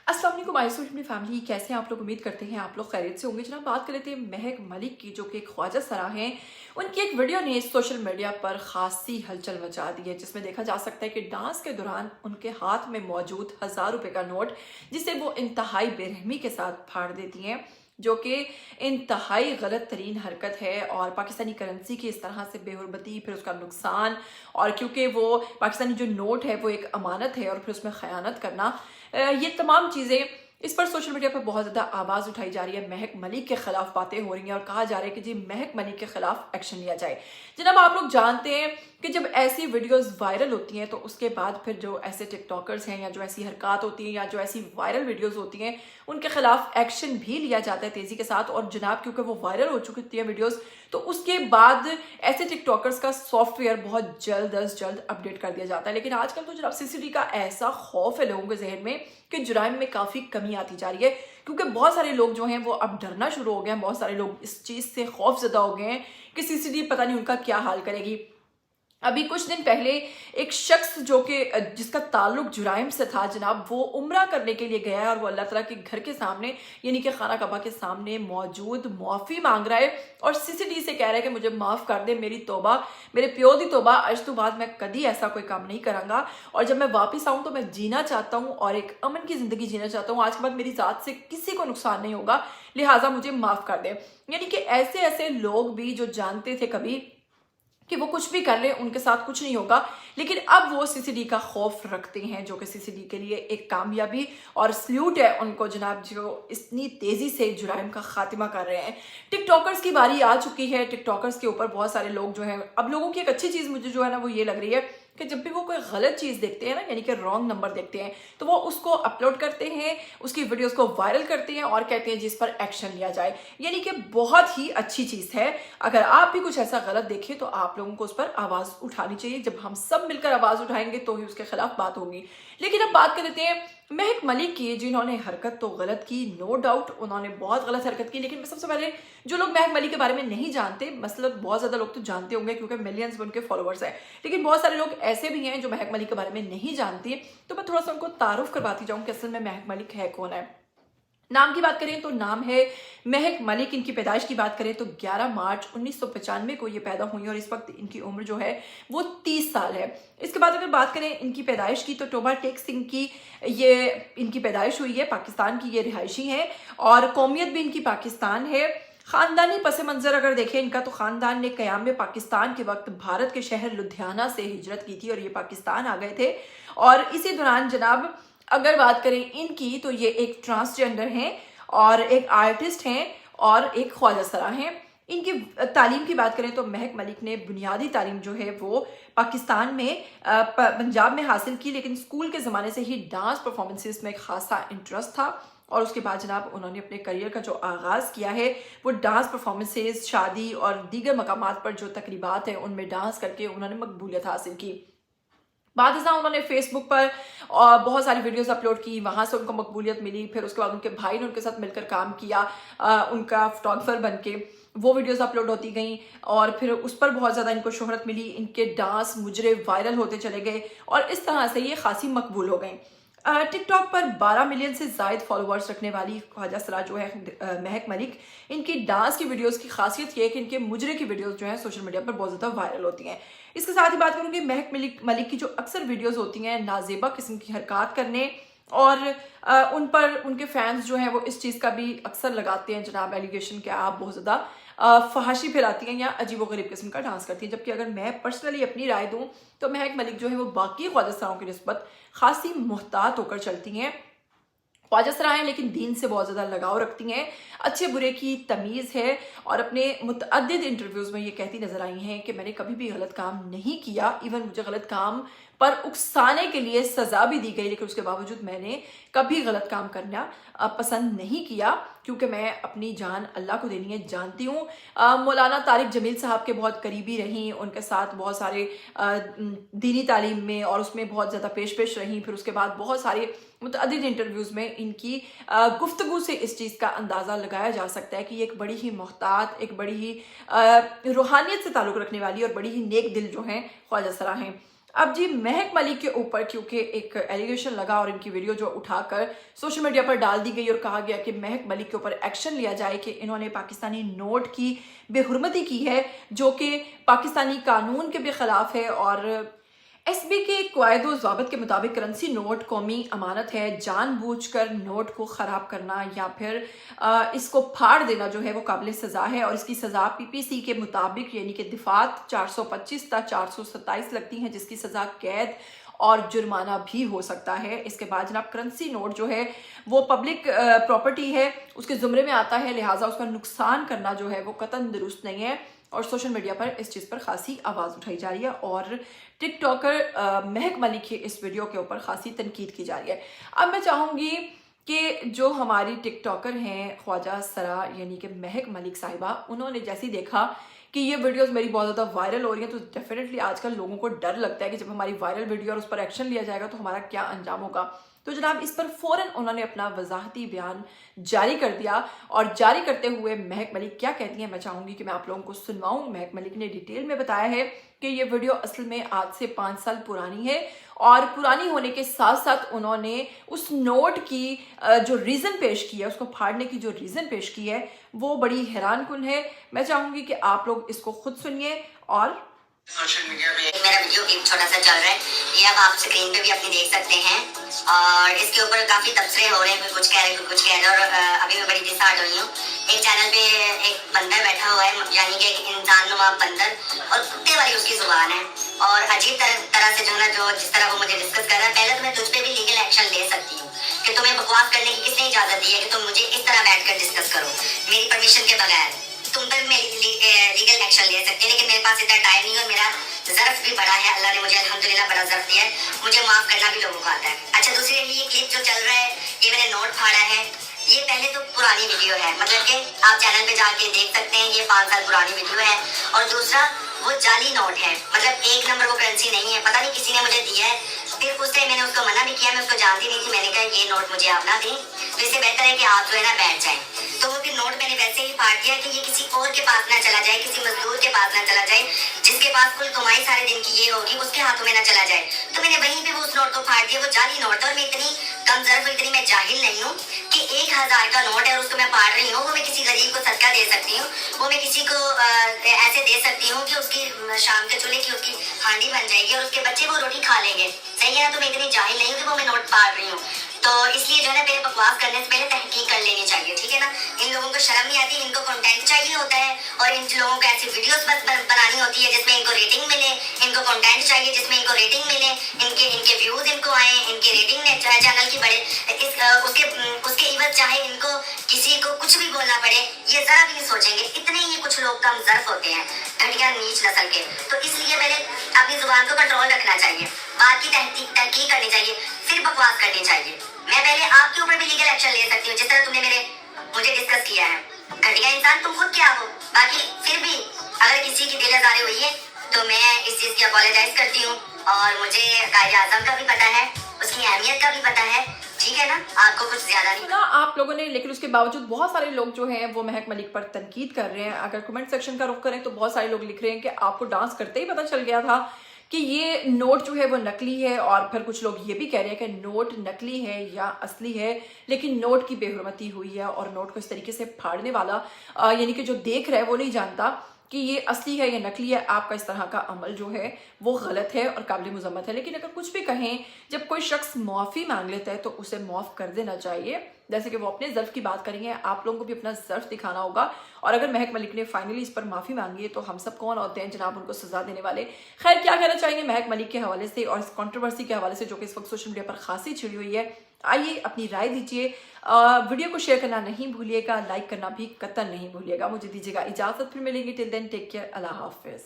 अस्सलाम वालेकुम अपनी फैमिली कैसे हैं आप लोग। उम्मीद करते हैं आप लोग खैरियत से होंगे। जनाब बात कर लेते हैं महक मलिक की, जो कि एक ख्वाजा सरा हैं। उनकी एक वीडियो ने सोशल मीडिया पर खासी हलचल मचा दी है, जिसमें देखा जा सकता है कि डांस के दौरान उनके हाथ में मौजूद 1000 रुपए का नोट, जिसे वो इंतहाई बेरहमी के साथ फाड़ देती हैं, जो कि इंतहाई गलत तरीन हरकत है। और पाकिस्तानी करेंसी की इस तरह से बेहुरमती, फिर उसका नुकसान, और क्योंकि वो पाकिस्तानी जो नोट है वो एक अमानत है और फिर उसमें खयानत करना, ये तमाम चीज़ें इस पर सोशल मीडिया पर बहुत ज़्यादा आवाज़ उठाई जा रही है। महक मलिक के खिलाफ बातें हो रही हैं और कहा जा रहा है कि जी महक मलिक के खिलाफ एक्शन लिया जाए। जनाब आप लोग जानते हैं कि जब ऐसी वीडियोस वायरल होती हैं तो उसके बाद फिर जो ऐसे टिकटॉकर्स हैं या जो ऐसी हरकत होती हैं या जो ऐसी वायरल वीडियोस होती हैं, उनके खिलाफ एक्शन भी लिया जाता है तेज़ी के साथ। और जनाब क्योंकि वो वायरल हो चुकी है वीडियोस, तो उसके बाद ऐसे टिकटॉकर्स का सॉफ्टवेयर बहुत जल्द अज जल्द अपडेट कर दिया जाता है। लेकिन आजकल तो जनाब सीसीडी का ऐसा खौफ है लोगों के जहन में कि जुराइम में काफ़ी कमी आती जा रही है, क्योंकि बहुत सारे लोग जो हैं वो अब डरना शुरू हो गए हैं। बहुत सारे लोग इस चीज़ से खौफजदा हो गए हैं कि सीसीडी पता नहीं उनका क्या हाल करेगी। अभी कुछ दिन पहले एक शख्स जो कि जिसका ताल्लुक जुराइम से था जनाब, वो उम्रा करने के लिए गया है और वो अल्लाह ताला के घर के सामने यानी कि खाना कबा के सामने मौजूद मुआफ़ी मांग रहा है और सीसीडी से कह रहा है कि मुझे माफ़ कर दे, मेरी तौबा, मेरे प्यो दी तौबा, आज तो बाद मैं कभी ऐसा कोई काम नहीं करांगा और जब मैं वापस आऊँ तो मैं जीना चाहता हूँ और एक अमन की ज़िंदगी जीना चाहता हूँ। आज के बाद मेरी ज़ात से किसी को नुकसान नहीं होगा, लिहाजा मुझे माफ़ कर दे। यानी कि ऐसे ऐसे लोग भी जो जानते थे कभी कि वो कुछ भी कर ले उनके साथ कुछ नहीं होगा, लेकिन अब वो सीसीडी का खौफ रखते हैं, जो कि सीसीडी के लिए एक कामयाबी और सल्यूट है उनको जनाब, जो इतनी तेजी से जुराइम का खात्मा कर रहे हैं। टिकटॉकर्स की बारी आ चुकी है। टिकटॉकर्स के ऊपर बहुत सारे लोग जो हैं, अब लोगों की एक अच्छी चीज़ मुझे जो है ना वो ये लग रही है कि जब भी वो कोई गलत चीज़ देखते हैं ना, यानी कि रॉन्ग नंबर देखते हैं, तो वो उसको अपलोड करते हैं, उसकी वीडियोस को वायरल करते हैं और कहते हैं जिस पर एक्शन लिया जाए। यानी कि बहुत ही अच्छी चीज़ है। अगर आप भी कुछ ऐसा गलत देखें तो आप लोगों को उस पर आवाज़ उठानी चाहिए। जब हम सब मिलकर आवाज़ उठाएंगे तो ही उसके खिलाफ बात होगी। लेकिन अब बात कर लेते हैं महक मलिक की, जिन्होंने हरकत तो गलत की, नो डाउट उन्होंने बहुत गलत हरकत की। लेकिन मैं सबसे पहले जो लोग महक मलिक के बारे में नहीं जानते, मतलब बहुत ज़्यादा लोग तो जानते होंगे क्योंकि मिलियंस में उनके फॉलोअर्स हैं, लेकिन बहुत सारे लोग ऐसे भी हैं जो महक मलिक के बारे में नहीं जानते, तो मैं थोड़ा सा उनको तारुफ करवाती जाऊँ कि असल में महक मलिक है कौन है। नाम की बात करें तो नाम है महक मलिक। इनकी पैदाइश की बात करें तो 11 मार्च 1995 को ये पैदा हुई और इस वक्त इनकी उम्र जो है वो 30 साल है। इसके बाद अगर बात करें इनकी पैदाइश की तो टोबा टेक सिंह की ये इनकी पैदाइश हुई है, पाकिस्तान की ये रिहायशी है और कौमियत भी इनकी पाकिस्तान है। खानदानी पस मंजर अगर देखें इनका, तो खानदान ने क़याम पाकिस्तान के वक्त भारत के शहर लुधियाना से हिजरत की थी और ये पाकिस्तान आ गए थे। और इसी दौरान जनाब अगर बात करें इनकी तो ये एक ट्रांसजेंडर हैं और एक आर्टिस्ट हैं और एक ख्वाजा सरा हैं। इनकी तालीम की बात करें तो महक मलिक ने बुनियादी तालीम जो है वो पाकिस्तान में पंजाब में हासिल की, लेकिन स्कूल के ज़माने से ही डांस परफॉर्मेंसेस में एक खासा इंटरेस्ट था और उसके बाद जनाब उन्होंने अपने करियर का जो आगाज़ किया है वो डांस परफॉर्मेंसेस, शादी और दीगर मकामात पर जो तकरीबात हैं उनमें डांस करके उन्होंने मकबूलियत हासिल की। बाद उन्होंने फेसबुक पर बहुत सारी वीडियोस अपलोड की, वहाँ से उनको मकबूलियत मिली। फिर उसके बाद उनके भाई ने उनके साथ मिलकर काम किया, उनका फोटोग्राफर बन के वो वीडियोस अपलोड होती गई और फिर उस पर बहुत ज़्यादा इनको शोहरत मिली। इनके डांस मुजरे वायरल होते चले गए और इस तरह से ये खासी मकबूल हो गई। टिकटॉक पर 12 मिलियन से ज़ायद फॉलोअर्स रखने वाली ख्वाजा सरा जो है महक मलिक, इनकी डांस की वीडियोस की खासियत ये है कि इनके मुजरे की वीडियोस जो है सोशल मीडिया पर बहुत ज़्यादा वायरल होती हैं। इसके साथ ही बात करूँगी महक मलिक की जो अक्सर वीडियोस होती हैं नाजेबा किस्म की हरकत करने और उन पर उनके फैंस जो हैं वो इस चीज़ का भी अक्सर लगाते हैं जनाब एलिगेशन कि आप बहुत ज़्यादा फहाशी फैलाती हैं या अजीब गरीब किस्म का डांस करती हैं। जबकि अगर मैं पर्सनली अपनी राय दूं तो महक मलिक जो है वो बाकी ख्वाजा सराओं की निस्बत खासी मुहतात होकर चलती हैं। ख्वाजा सरा हैं लेकिन दीन से बहुत ज़्यादा लगाव रखती हैं, अच्छे बुरे की तमीज़ है और अपने मुतअद्दिद इंटरव्यूज़ में ये कहती नज़र आई हैं कि मैंने कभी भी गलत काम नहीं किया। इवन मुझे गलत काम पर उकसाने के लिए सज़ा भी दी गई, लेकिन उसके बावजूद मैंने कभी गलत काम करना पसंद नहीं किया, क्योंकि मैं अपनी जान अल्लाह को देनी है, जानती हूँ। मौलाना तारिक जमील साहब के बहुत करीबी रहीं, उनके साथ बहुत सारे दीनी तालीम में और उसमें बहुत ज़्यादा पेश रहीं। फिर उसके बाद बहुत सारे मुतअद्दिद इंटरव्यूज़ में इनकी गुफ्तगू से इस चीज़ का अंदाज़ा लगाया जा सकता है कि एक बड़ी ही मोहतात, एक बड़ी ही रूहानियत से ताल्लुक़ रखने वाली और बड़ी ही नेक दिल जो हैं ख्वाजा सरा हैं। अब जी महक मलिक के ऊपर क्योंकि एक एलिगेशन लगा और इनकी वीडियो जो उठाकर सोशल मीडिया पर डाल दी गई और कहा गया कि महक मलिक के ऊपर एक्शन लिया जाए कि इन्होंने पाकिस्तानी नोट की बेहुरमती की है, जो कि पाकिस्तानी कानून के भी खिलाफ है। और एसबी के क़वायद व ज़ाबित के मुताबिक करेंसी नोट कौमी अमानत है। जानबूझकर नोट को ख़राब करना या फिर इसको फाड़ देना जो है वो काबिल सज़ा है, और इसकी सज़ा पीपीसी के मुताबिक यानी कि दिफात 425 ta 427 लगती हैं, जिसकी सज़ा कैद और जुर्माना भी हो सकता है। इसके बाद जनाब करेंसी नोट जो है वो पब्लिक प्रॉपर्टी है, उसके ज़ुमरे में आता है, लिहाजा उसका नुकसान करना जो है वो कतई दुरुस्त नहीं है। और सोशल मीडिया पर इस चीज़ पर खासी आवाज़ उठाई जा रही है और टिकटॉकर महक मलिक की इस वीडियो के ऊपर खासी तनकीद की जा रही है। अब मैं चाहूँगी कि जो हमारी टिकटॉकर हैं ख्वाजा सरा यानी कि महक मलिक साहिबा, उन्होंने जैसे ही देखा कि ये वीडियोस मेरी बहुत ज़्यादा वायरल हो रही हैं, तो डेफिनेटली आजकल लोगों को डर लगता है कि जब हमारी वायरल वीडियो और उस पर एक्शन लिया जाएगा तो हमारा क्या अंजाम होगा। तो जनाब इस पर फ़ौरन उन्होंने अपना वजाहती बयान जारी कर दिया, और जारी करते हुए महक मलिक क्या कहती हैं मैं चाहूँगी कि मैं आप लोगों को सुनवाऊँ। महक मलिक ने डिटेल में बताया है कि ये वीडियो असल में आज से 5 साल पुरानी है, और पुरानी होने के साथ साथ उन्होंने उस नोट की जो रीज़न पेश की है, उसको फाड़ने की जो रीज़न पेश की है वो बड़ी हैरान कुन है। मैं चाहूँगी कि आप लोग इसको खुद सुनिए। और सोशल मीडिया पे मेरा वीडियो क्लिप छोटा सा चल रहा है, ये अब आप स्क्रीन पे भी अपनी देख सकते हैं, और इसके ऊपर काफ़ी तबसरे हो रहे हैं, कोई कुछ कह रहे हैं, कोई कुछ कह रहे हैं, और अभी मैं बड़ी डिसहार्ट हुई हूँ। एक चैनल पे एक बंदर बैठा हुआ है, यानी कि एक इंसान नुमा बंदर, और कुत्ते वाली उसकी जुबान है, और अजीब तरह से जो है जो जिस तरह वो मुझे डिस्कस कर रहा है। पहले तो मैं तुझ पे भी लीगल एक्शन ले सकती हूँ कि तुम्हें बकवास करने की किसने इजाज़त दी है कि तुम मुझे इस तरह बैठ कर डिस्कस करो मेरी परमिशन के बगैर। तुम पर मैं लीगल एक्शन ले सकते हैं, लेकिन मेरे पास इतना टाइम नहीं है, और मेरा ज़र्फ भी बड़ा है, अल्लाह ने मुझे अल्हम्दुलिल्लाह बड़ा ज़र्फ दिया है, मुझे माफ़ करना भी लोगों को आता है। अच्छा, दूसरी ये क्लिप जो चल रहा है, ये मैंने नोट फाड़ा है, ये पहले तो पुरानी वीडियो है, मतलब कि आप चैनल पे जाके देख सकते हैं, ये 5 साल पुरानी वीडियो है। और दूसरा वो जाली नोट है, मतलब 1 नंबर वो करेंसी नहीं है, पता नहीं किसी ने मुझे दिया है, फिर उस टाइम मैंने उसको मना भी किया, मैं उसको जानती नहीं थी, मैंने कहा ये नोट मुझे आप ना दें, तो इससे बेहतर है कि आप जो है ना बैठ जाएं। तो वो फिर नोट मैंने वैसे ही फाड़ दिया कि ये किसी और के पास ना चला जाए, किसी मजदूर के पास ना चला जाए, जिसके पास कुल कमाई सारे दिन की ये होगी उसके हाथों में ना चला जाए। तो मैंने वहीं पे वो उस नोट को फाड़ दिया, वो जाली नोट था, और मैं इतनी कमजोर, इतनी मैं जाहिल नहीं हूँ कि 1000 का नोट है और उसको मैं फाड़ रही हूँ, वो मैं किसी गरीब को सदका दे सकती हूँ, वो मैं किसी को ऐसे दे सकती हूँ कि उसकी शाम के चूल्हे की उसकी हांडी बन जाएगी और उसके बच्चे वो रोटी खा लेंगे। सही है ना? तो मैं इतनी जाहिल नहीं हूँ कि वो मैं नोट फाड़ रही हूँ। तो इसलिए जो है ना पहले बकवास करने से पहले तहकीक कर लेनी चाहिए, ठीक है ना। इन लोगों को शर्म नहीं आती, इनको कंटेंट चाहिए होता है, और इन लोगों को ऐसी वीडियोस बस बनानी होती है जिसमें इनको रेटिंग मिले, इनको कंटेंट चाहिए जिसमें इनको रेटिंग मिले, इनके व्यूज इनको आए, इनकी रेटिंग चैनल की बढ़े, उसके इवज चाहे इनको किसी को कुछ भी बोलना पड़े, ये जरा भी नहीं सोचेंगे। इतने ही कुछ लोग कम ज़र्फ होते हैं, घटिया नीच नस्ल के। तो इसलिए पहले अपनी जुबान को कंट्रोल रखना चाहिए, बात की तहकीक करनी चाहिए, फिर बकवास करनी चाहिए। मैं पहले आपके ऊपर भी लीगल एक्शन ले सकती हूँ, जिस तरह तुमने मुझे डिस्कस किया है। घटिया इंसान तुम खुद क्या हो। बाकी फिर भी अगर किसी की दिल आज़ारी हुई है तो मैं इस चीज़ की अपोलोजाइज करती हूँ, और मुझे कायदे आज़म का भी पता है, उसकी अहमियत का भी पता है, ठीक है ना। आपको कुछ ज्यादा नहीं ना आप लोगों ने, लेकिन उसके बावजूद बहुत सारे लोग जो हैं वो महक मलिक पर तनकीद कर रहे हैं। अगर कमेंट सेक्शन का रुख करें तो बहुत सारे लोग लिख रहे हैं कि आपको डांस करते ही पता चल गया था कि ये नोट जो है वो नकली है, और फिर कुछ लोग ये भी कह रहे हैं कि नोट नकली है या असली है, लेकिन नोट की बेहुरमती हुई है, और नोट को इस तरीके से फाड़ने वाला यानी कि जो देख रहा है वो नहीं जानता कि ये असली है या नकली है। आपका इस तरह का अमल जो है वो गलत है और काबिल मुज़म्मत है। लेकिन अगर कुछ भी कहें, जब कोई शख्स माफ़ी मांग लेता है तो उसे माफ़ कर देना चाहिए। जैसे कि वो अपने ज़र्फ़ की बात करेंगे, आप लोगों को भी अपना ज़र्फ़ दिखाना होगा। और अगर महक मलिक ने फाइनली इस पर माफ़ी मांगी है तो हम सब कौन होते हैं जनाब उनको सज़ा देने वाले। खैर, क्या कहना चाहेंगे महक मलिक के हवाले से और इस कंट्रोवर्सी के हवाले से जो कि इस वक्त सोशल मीडिया पर खासी छिड़ी हुई है? आइए अपनी राय दीजिए। वीडियो को शेयर करना नहीं भूलिएगा, लाइक करना भी कतई नहीं भूलिएगा। मुझे दीजिएगा इजाज़त, फिर मिलेंगे। टिल देन टेक केयर, अल्लाह हाफिज़।